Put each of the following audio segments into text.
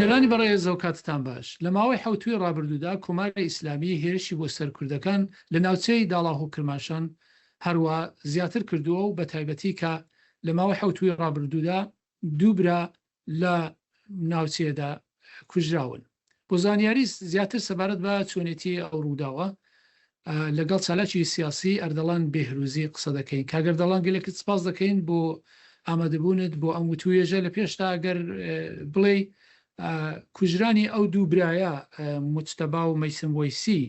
بینەرانی بەڕێز و کاتتان باش لە ماوەی حوتوی ڕابردوودا کۆماری ئیسلامی هێرشی بۆ سەرکوردەکان لە ناوچەی داڵاغ و کرماشان هەروە زیاتر کردووە و بە تایبەتی کە لە ماوەی حوتوی ڕابردوودا دووبرا لە ناوچەیەدا کوژراون. بۆ زانیاری زیاتر سەبارەت بە چۆنێتی ئەو ڕووداوە لەگەڵ چالاکی سیاسی ئەردەڵان بێهروزی قسە دەکەین. کاگەردەڵان گەلێکت سپاس دەکەین بۆ ئامادەبوونت بۆ ئەم وتوێژە لە پێشتا ئەگەر بڵێ کوژرانی ئەو دوو برایە مجتەبا و مەیسم وەیسی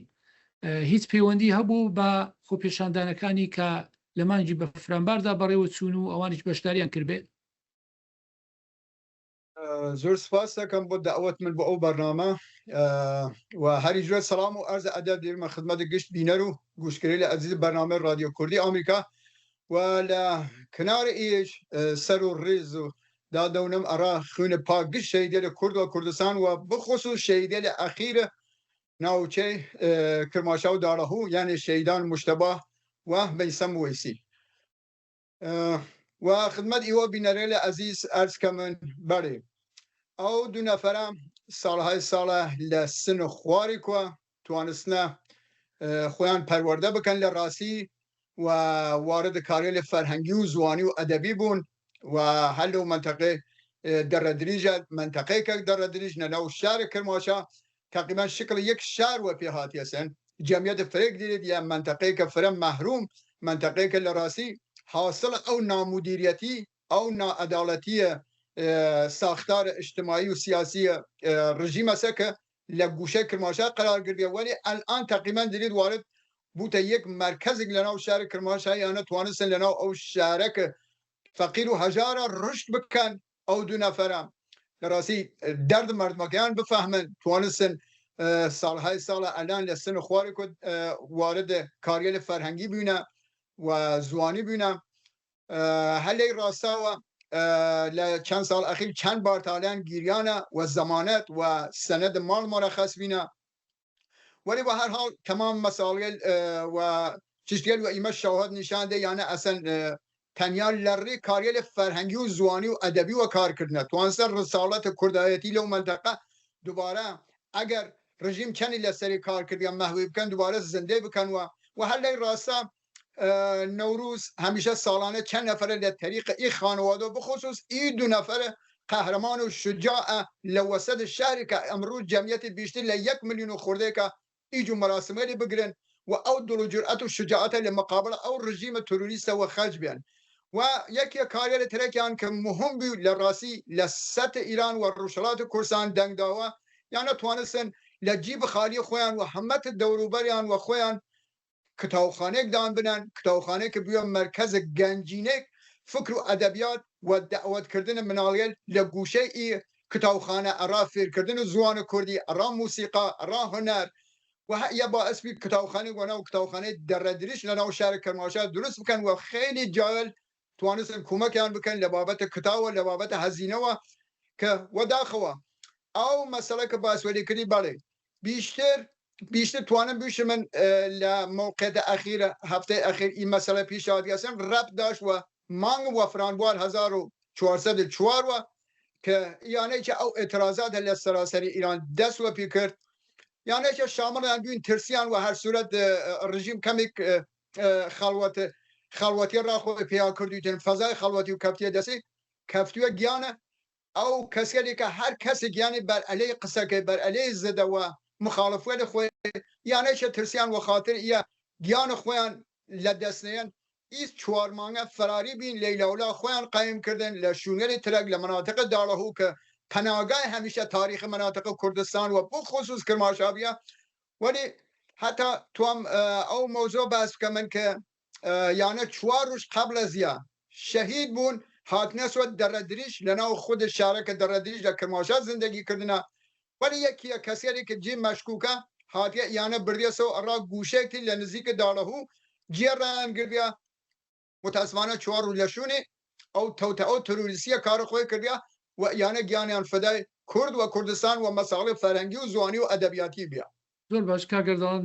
هیچ پەیوەندی هەبوو بە خۆپێشاندانەکانی کە لە مانگی بە فرانباردا بەڕێوە چوون و ئەوانیش بەشداریان کردبێت؟ زۆر سپاس دەکەم بۆ داوەت من بۆ ئەو بەرنامە و هەری جوێ سەڵام و ئەرزە ئەدەب دێمە خدمەت گشت بینەر و گوشکری لە ئەزیز بەرنامەی رادیۆ کوردی ئەمریکا و لە کناری ئیش سەر و ڕێز و دادەونم ئەڕا خوێنە پاک گشت شەیدە لە کورد و کوردستان و بخصوص شەیدە لە ئەخیرە ناوچەی کرماشا و داڕەهوو یعنی شەیدان مجتەبا و مەیسەم وەیسی و خدمەت ئیوە بینەرێ لە ئەزیز ئەرزکە من بەڕێ ئەو دوو نەفەرە ساڵهای ساڵە لە سن و خواری کوە توانستنە خۆیان پەروەردە بکەن لە ڕاستی و وارد کارێ لە فەرهەنگی و زوانی و ئەدەبی بوون و هەر لەو منتەقەی دەڕەدریژە منتەقەیەکە دەڕەدریژ نەناو شارە کرماشا تقریبا شکل یەک شار وە پێ هاتیەسەن جەمیەتە فرێک دیرێت یا منتەقەیەکە فرە مەحروم منتەقەیەکە لە ڕاستی حاصل ئەو نامودیریەتی ئەو نائەداڵەتیە ساختار اجتماعی و سیاسی ڕژیمەسە کە لە گوشەی کرماشا قرار گرتووە وەلی ئەلئان تقریبا دیرێت وارد بووتە یەک مرکزێک لەناو شارە کرماشا یانە توانستن لەناو ئەو شارەکە فەقیر و هەژارە ڕشت بکەن ئەو دوو نەفەرە لە ڕاستی دەرد مردمەکەیان بفەهمن توانستن ساڵهای ساڵە ئەلان لە سن و خواری کورد وارد کاریە لە فەرهەنگی بوونە و زوانی بوونە هەلەی ڕاستاوە لە چەند ساڵ ئەخیر چەند بارتالیان گیریانە و زەمانەت و سەنەد ماڵ مەرەخەس بینە ولی بە هەر حاڵ تەمام مەساڵێل و چشتێل و ئیمە شاهد نیشانده یانە ئەسەن تەنیا لەڕێ کاریە لە فەرهەنگی و زوانی و ئەدەبی و کارکردنە توانستە ڕساڵەتە کوردایەتی لەو منتەقە دووبارە ئەگەر ڕژیم چەندی لەسەری کارکردیان مەحوی بکەن دووبارە زندێ بکەن و هەر لەی ڕاستە نەوروز هەمیشە ساڵانە چەند نەفرە لە تەریقە ئی خانەوادە بخصوص ئی دوو نەفرە قەهرەمان و شجاعە لە وەسەد شارێکە ئەمڕۆ جەمیەتی بیشتر لە 1 ملیۆن و خوردێکە ئیج و مەراسمێلی بگرن و ئەو دڵ و جورئەت و شجاعەتە لە مقابل ئەو ڕژیمە تۆریستەوە خەج بێن و یەکێ کارێ لە ترەکیان کە مهم بوو لە ڕاستی لە سەتە ئیران و ڕۆژهەڵاتی کورسان دەنگداوە یانە توانستن لە جیب خالی خۆیان و هەمەتە دەوروبەریان و خۆیان کتابخانەیەک دان بنن کتابخانەیە کە بووە مەرکەزە گەنجینێک فکر و ئەدەبیات و دەعوەتکردنە مناڵیان لە گوشەی ئی کتابخانە ئەڕا فێرکردن و زوانە کوردی ئەڕا موسیقا ئەڕا هونەر و هەیە با ئەسپی کتابخانەی وەنە و کتابخانەی دەڕەدریش لەناو شارە کەرماشا دروست بکەن و خێلی جاهل توانستن کۆمەکیان بکەن لە بابەتە کتاوە لە بابەتە هەزینەوە کە وەداخەوە ئەو مەسەلە کە باسوەری کردی بەڵێ بیشتر توانم بیش من لە موقعیت ئەخیرە هەفتەی ئەخیر ئی مەسەلە پیشهاتیەسن ڕەب داشت و مانگ و فرانبوار 1404 وە کە یانەیەکە ئەو ئێترازاتە لە سەراسەری ئیران دەست وە پێ کرد یانەیەکە شامڵیان بووین ترسیان و هەر سوورەت ڕژیم کەمێک خەڵوەتی ڕاخۆی پێیا کردویتن فەزای خەڵوەتی و کەفتیە دەستی کەفتووە گیانە ئەو کەسێکە هەر کەسێک گیانی بەر ئەلەی قسەکەی بەر ئەلەی زدەوە مخالفوە لە خۆی یانەیەکە ترسیان وە خاتر ئیە گیانە خۆیان لە دەستنیان ئیس 4 مانگە فەراری بین لەیلاولا خۆیان قایم لە شوونەری ترەک لە مناتقە داڵەهوو کە پەناگای هەمیشە تاریخ مناتقە کوردستان و بۆ خصوص کرماشابیە ولی هەتا توام ئەو مۆزۆ باس بکە من کە یانە 4 ڕۆژ قبل ئەزیە شەهید بوون هاتنەسوە دەڕەدریش لەناو خود شارەکە دەڕەدریش لە کرماشا زندگی کردنە ولی یەکیە کەسێکی جێ مەشکوکە هاتیە یانە بردیەسەوە ئەڕا گوشێکی لە نزیکە داڵەهوو جێڕیان گربیە متاسفانە 4 ڕوو لە شوونێ ئەو تەوتە ئەو تەروریستیە کارە خۆی کردیا و یانە گیانیان فدای کورد و کوردستان و مەساڵی فەرهەنگی و زوانی و ئەدەبیاتی بیا زۆر باش کاگەردەڵان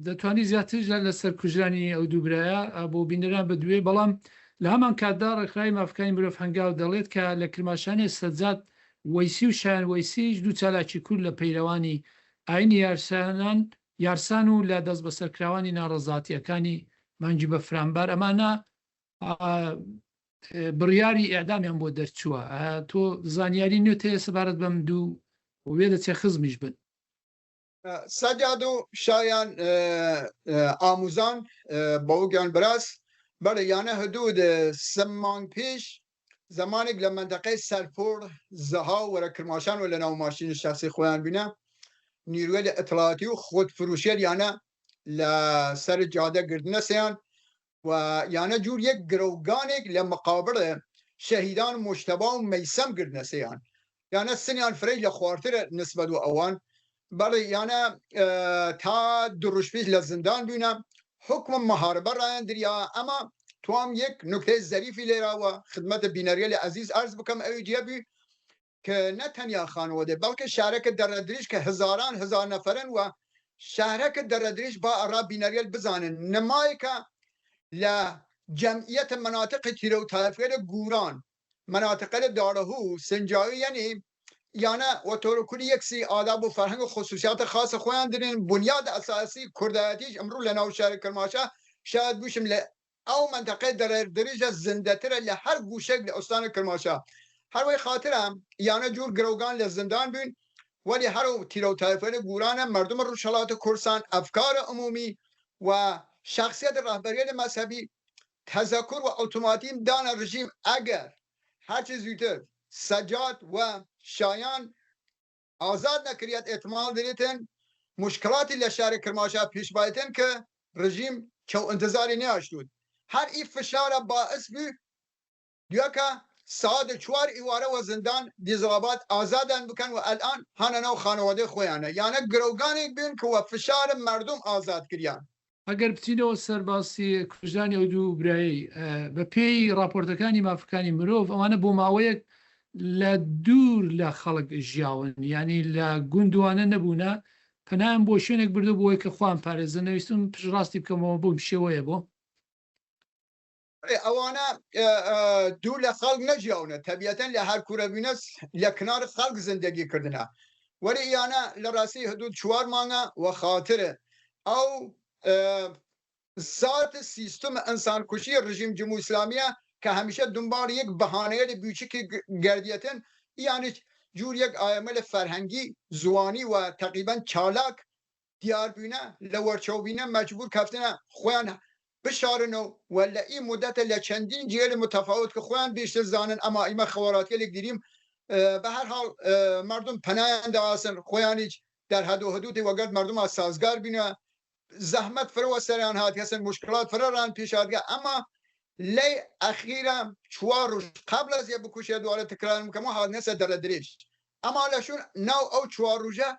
دەتوانی زیاتر لە سەر کوژرانی ئەو دووبرایە بۆ بینەران بەدوێ بەڵام لە هەمان کاتدا ڕێکخراوی مافەکانی مرۆڤ هەنگاو دەڵێت کە لە کرماشانی سەجاد وەیسی و شایان وەیسیش دوو چالاکی کورد لە پەیرەوانی ئاینی یارسان و لە دەست بەسەرکراوانی ناڕەزاتیەکانی مانگی بە فرامبار ئەمانە بڕیاری ئێعدامیان بۆ دەرچووە. تۆ زانیاری نوێت هەیە سەبارەت بەم دوو وێ دەچێ خزمیش بن؟ سەجاد و شایان ئاموزان باوگیان براس بەڵێ یانە حدود 3 مانگ پێش زمانێک لە منطقەی سەرپۆر زەها وەرە کرماشان و لە ناو ماشین شخصی خۆیان بینە نیروێ لە ئەتڵاتی و خۆدفروشیە یانە لە سەر جادە گردنە سیان و یانە جور یەک گرەوگانێک لە مقابڕە شەهیدان مجتەبا و مەیسەم گردنە سیان یانە سنیان فرەی لە خواردترە نسبەت و ئەوان بەڵێ یانە تا دوڕژ پێش لە زندان بووینە حکم مەهاربە ڕایان دریا ئەمە توام یەک نکتەی زەریفی لێراوە خدمەتە بینەریە لە عەزیز ئەرز بکەم ئەوی جێبی کە نە تەنیا خانەوەدە بەڵکە شارەکە دەڕەدریش کە هزاران هزار نەفەرن و شارەکە دەڕەدریش با ئەڕا بینەریە بزانن نمایکە لە جەمعیەتە مناطقی تیرە و تایفێرە گوران مناطقە دارەهوو سنجاوی یعنی یانە وەتۆرەکولی یەکسی ئاداب و فەرهەنگ و خصوصیاتە خاصە خۆیان درێن بنیاد ئەساسی کوردایەتیش ئەمڕۆ لە ناو شاری کرماشە شاید بوشم لە ئەو منطقەی دەڕێدریژە زیندەترە لە هەر گوشێک لە ئۆستانە کرماشە هەروەی خاترە یانە جور گرەوگان لە زندان بووین وەلی هەرو تیرە و تایفێرە گورانە مردم ڕۆژهەڵاتە کورسان ئەفکارە عمومی و شخصیت ڕاهبەریە مەذهبی تەزەکر و ئۆتۆماتیم دانە ڕژیم ئەگەر هەرچی زووتر سەجاد و شایان ئازاد نەکرێت ئێحتیمال دەرێتن مشکلاتی لە شاری کرماشە پیشبایەتن کە ڕژیم کەو ئینتزاری نەیاشتوت هەر ئی فشارە باعث بوو دیوەکە ساعت 4 ئیوارەوە زندان دیزڵابات ئازادان بکەن و ئەلئان هانە ناو خانەوەدەی خۆیانە یانە گرەوگانێک بین کە وە فشارە مردم ئازاد کریان ئەگەر بچینەوە سەرباسی کوژانی ئەو دوو برایی بە پێی راپۆرتەکانی مافەکانی مرۆڤ ئەوانە بۆ ماوەیەک لە دوور لە خەڵک ژیاون ینی لە گوندوانە نەبوونە پەنایان بۆ شوێنێک بردو بۆی کە خوان پارێزە نەویستم پشڕاستی بکەمەوە بۆ شێوەیە بۆ ئەوانە دوو لە خەڵک نەژیاونە تەبیەتەن لە هەر کوورەبینە لە کنار خەڵک زندگی کردنە وەری یانە لە ڕاستی حدود 4 مانگە وە خاترە ئەو ذات سیستم ئەنسان کوشی ڕژیم جمهوری ئیسلامیە کە هەمیشە دنبال یەک بەهانەیە لە بیوچکی گردیەتن یانی جور یەک ئایەمە فەرهەنگی زوانی و تقریبا چالاک دیاربوونە لە وەرچەوبینە مەجبور کەفتنە خۆیان بشارنەوە و لە ئی مدەتە لە چەندین جێل متەفاوت کە خۆیان بیشتر زانن ئەما ئیمە خەوەڕاتیەلێک دیریم بە هەر حاڵ مردم پەنایان دەواسن خۆیانیش در هەدو هەدووتی وەگەر مردم سازگار بینە زەحمەت فرەوە سەریان هات هەسن مشکلات فرەران پیشادگە ئەما لەی ئەخیرە 4 ڕۆژ قبل از یە بکوشێ دوارە تکرارم بکەمەوە هاتنەسە دەرەدرێژ ئەما لەشون ناو ئەو 4 ڕۆژە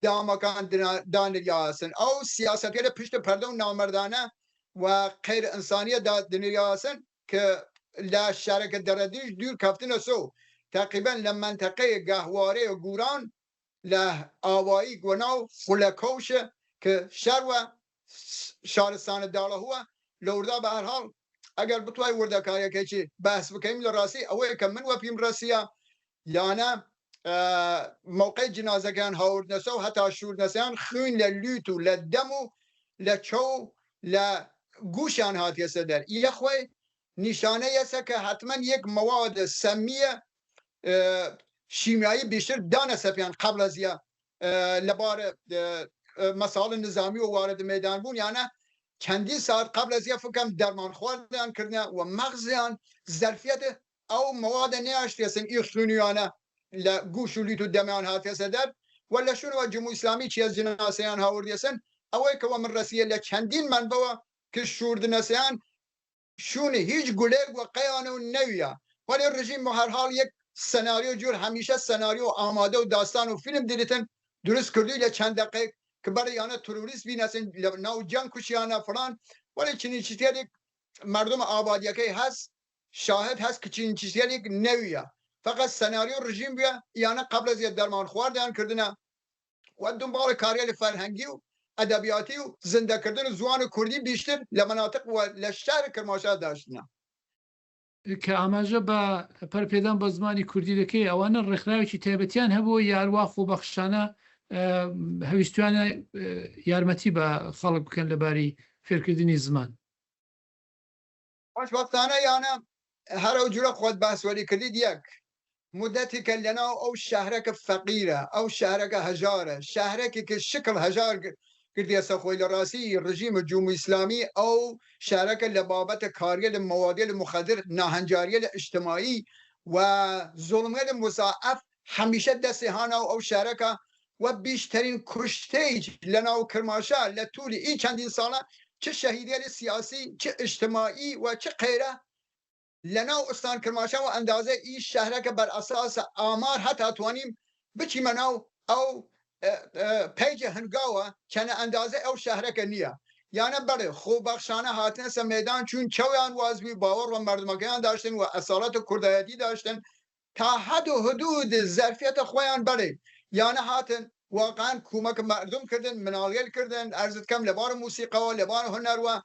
دامەکان دانریاسن ئەو سیاسەتێ لە پشتە پەردە و نامەردانە و غیر ئینسانیە دنیاسن کە لە شارەکە دەرەدرێژ دوور کەفتنە سۆ تقریبا لە منطقەیە گەهوارەیە گوران لە ئاوایی گۆناو خولەکەوشە کە شەروە شارستانە داڵەهوە لەوردا بە هەر حاڵ ئەگەر بتوای وردەکاریەکەی بەس بکەین لە ڕاستی ئەوەیە کە من وە پیم ڕاستیە یانە موقعی جنازەکان هاوردنەسە و هەتا شوردنەسەیان خوێن لە لوت و لە دەم و لە چۆ لە گوشیان هاتیەسە دەر یەخۆی نیشانەیەسە کە حتمما یەک مەوادە سەمیە شیمیایی بیشتر دانە سەپیان قبل ئەزیە لەبارە مەساڵ نظامی و وارد مەیدان بوون یانە چەندی ساعت قبل از فکرم درمان خواردن کردن و مغزیان ظرفیت او مواد نیاشتیسن ایخلونیانه لگوش و لیتو دمیان هاتیسه در ولا شنو جمهوری اسلامی چی از جناسیان هاوردیسن اوی که من رسیه لچندین من بوا که شوردنسیان شونه هیچ گلگ و قیانه و نویه ولی رژیم هر حال یک سناریو جور همیشه سناریو آماده و داستان و فیلم دیدن درست کردی لچند دقیق که برای آنها تروریست بینن ناو جنگ کشیانه فلان ولی چنین چیزی مردم آبادی که هست شاهد هست که چنین چیزی نویه فقط سناریو رژیم بیا یعنی قبل از درمان خواردن کردن و دنبال کاریال فرهنگی و ادبیاتی و زنده کردن زوان کردی بیشتر لمناطق و لشهر کرماشا داشتن کە ئاماژە بە پەرپێدان بە زمانی کوردی دەکەی ئەوانە ڕێکخراوێکی تایبەتیان هەبوو یاروە خۆبەخشانە هەویستوانە یارمەتی بە خەڵک بکەن لەباری فێرکردنی زمان خۆشبەختانە یانە هەرە جورە خۆت باسوەری کردید یەک مدەتێکە لەناو ئەو شەهرەکە فەقیرە ئەو شەهرەکە هەژارە شەهرێکێکە شکل هەژار کردێسە خۆی لە ڕاستی ڕژیمە جمهوری ئیسلامی ئەو شارەکە لە بابەتە کاریە لە مەوادێ لە مخەدر ناهەنجاریە لە ئیجتماعی و زوڵمە لە مزاعەف هەمیشە دەستی هاناو ئەو شارەکە و بیشترین کوشتەی لەناو کرماشە لە توولی ئی چەندین ساڵە چه شەهیدیە لە سیاسی چه ئیجتماعی و چه قەیرە لەناو ئستان کرماشە و ئەندازە ئی شەهرەکە بەر ئەساسە ئامار هەتا توانیم بچیمە ناو ئەو پیجە هەنگاوە چەنە ئەندازە ئەو شەهرەکە نییە یانە بەڵێ خۆبەخشانە هاتنە سە مەیدان چون چەویان وازبی باوەڕ و مردمەکەیان داشتن و ئەساڵەتە کوردایەتی داشتن تا حد و حدود زەرفیەتە خۆیان بەڵێ یانە هاتن واقعا کومەکە مردم کردن مناڵێل کردن ئەرزتکەم لەبارە موسیقەوە لەبارە هونەروە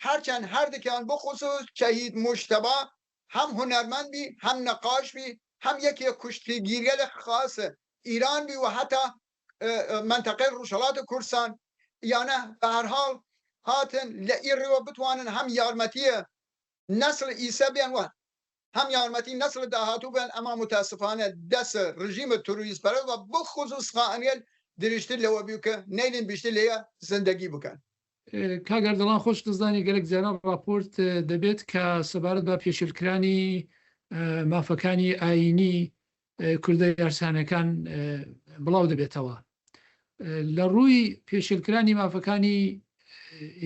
هەرچەند هەردێکیان بخصوص شەهید موجتەبا هەم هونەرمەند بی هەم نەقاش بی هەم یەکێ کوشتیگیریە لە خاصە ئیران بی و هەتا منطقه روشالات کوردستان یانە بە هەر حاڵ هاتن لە ئیڕێوە بتوانن هەم یارمەتیە نەسل ئیسە بێن و هەم یارمەتی نەسل داهاتوو بێن ئەما متاسفانە دەسە ڕژیمە توریستپەرە و بخصوص خائنێل دریشتر لەوە بیو کە نەیلین بیشتر لێیە زندگی بکەن کاگەر دڵان خۆش دەزانی گەلێک جاران راپۆرت دەبێت کە سەبارەت بە پێشێلکرانی مافەکانی ئاینی کوردە یارسانەکان بڵاو دەبێتەوە لە ڕووی پێشێلکرانی مافەکانی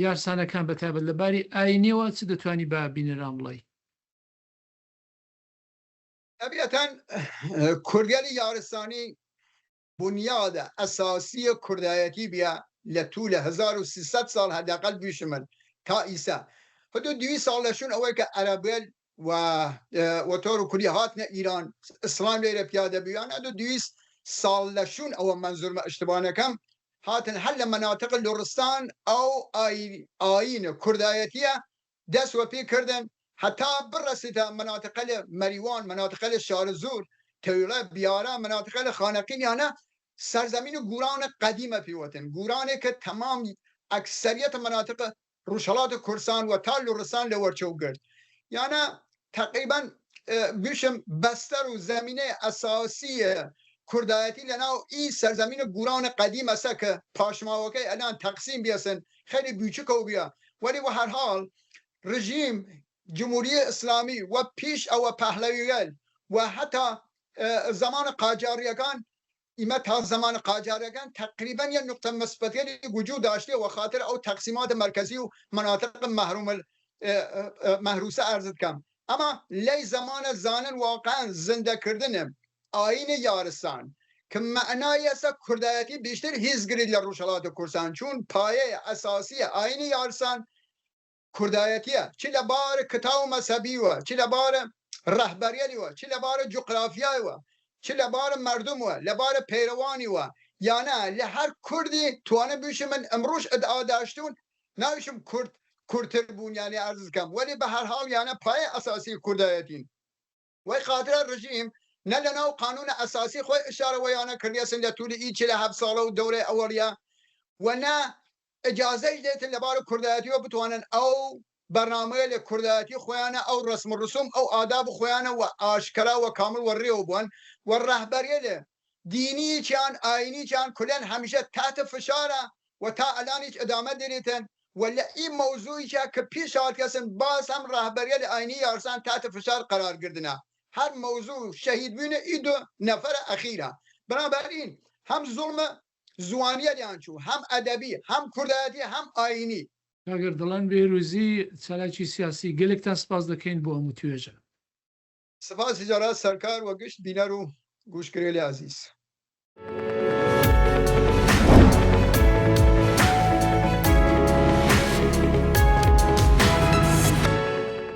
یارسانەکان بەتابەت لەباری ئاینیەوە چ دەتوانی بە بینەران بڵێ طبیعتاً کوردگەلی یارستانی بنیادە ئەساسیە کوردایەتی بیا لە توو لە 1300 ساڵ هەداقل بیشمن تا ئیسا حدود 200 ساڵ لەشون ئەوەی کە عەرەبێل و تۆر و کوردی هاتنە ئیران ئیسلام لێرە پیادە بیان ئەدو 200 ساڵ لەشون ئەوە منزورمە ئیشتبانەکەم هاتن هەر لە مەناتق لوڕستان ئەو ئاینە کوردایەتیە دەست وە پێ کردن حتا بڕەسیتە مناتقە لە مەریوان مناتقە لە شارزور تەویڵە بیارە مناتقە لە خانەقینیانە سرزمین گوران قدیمە پیوەتن گورانێک کە تەمام ئەکسەریەتە مناتق ڕوشەڵات کوردستان و تا لوڕستان لە وەرچەو گرت یانە تقریبا بیشم بەستەر و زەمینەی ئەساسیە کوردایەتی لەناو ئی سەرزەمینە گوران قدیم ئەسە کە پاشماوەکەی ئەلان تەقسیم بیەسن خەلی بیچکە و بیا وەلی وە هەر حاڵ ڕژیم جمهوری ئیسلامی و پیش ئەوە پەهلەویەل و هەتا زمان قاجاریەکان ئیمە تا زمان قاجاریەکان تقریبا یە نقطە مەسبەتێلی وجود داشتێ و خاطر ئەو تەقسیماتە مەرکەزی و مناطق مەحروسە ئەرز بکەم ئەما لەی زمانە زانن واقعا زندەکردنە ئاینە یارستان کە معنای ئەسە کوردایەتی بیشتر هیزگرید لە ڕوشەڵاتە کوردستان چون پایەیە ئەساسیە ئاینە یارستان کوردایەتیە چی لەبارە کتاو مەسەبیوە چی لەبارە ڕەهبەریەلیوە چی لەبارە جوقرافیایوە چی لەبارە مردموە لەبارە پەیڕەوانیوە یانە لە هەر کوردی توانە بیش من ئەمڕۆژ ئەدعاداشتون ناویشم کوردتر بوون یانی ئەرز بکەم وەلی بە هەر حاڵ یانە پایە ئەساسی کوردایەتین وەی خاترە ڕژیم نە لەناو قانونە ئەساسی خۆی ئشارەوە یانە کردیەسن لە توولی ئی چی لە 7 ساڵە و دەورەی ئەوەڵیە و نە ئجازەی دێتن لەبارە کوردایەتیەوە بتوانن ئەو بەرنامەیە لە کوردایەتی خۆیانە ئەو ڕسم و ڕسوم ئەو ئاداب خۆیانە و ئاشکرا و کامل وەڕێوە بوون و ڕەهبەریە لێ دینییان ئاینییان کولێن هەمیشە تاتە فشارە و تا ئەلانیش ئەدامە دێنێتن و لە ئی مەوزوعیشە کە پیش هاتکەسن باز هەم ڕەهبەریە لە ئاینی یارسان تاتە فشار قەرارگرتنە هەر مەوزوع شەهید بوونە ئی دو نەفەرە ئەخیرە بەنابەرین هەم زوڵمە زوانیەلیان چوو هەم ئەدەبی هەم کوردایەتی هەم ئاینی کاگەر دڵان بێروزی چالاکی سیاسی گەلێکتان سپاس دەکەین بۆ هەموو توێژە سپاسی جارات سەرکار و گشت بینەر و گوشگرێلی عەزیز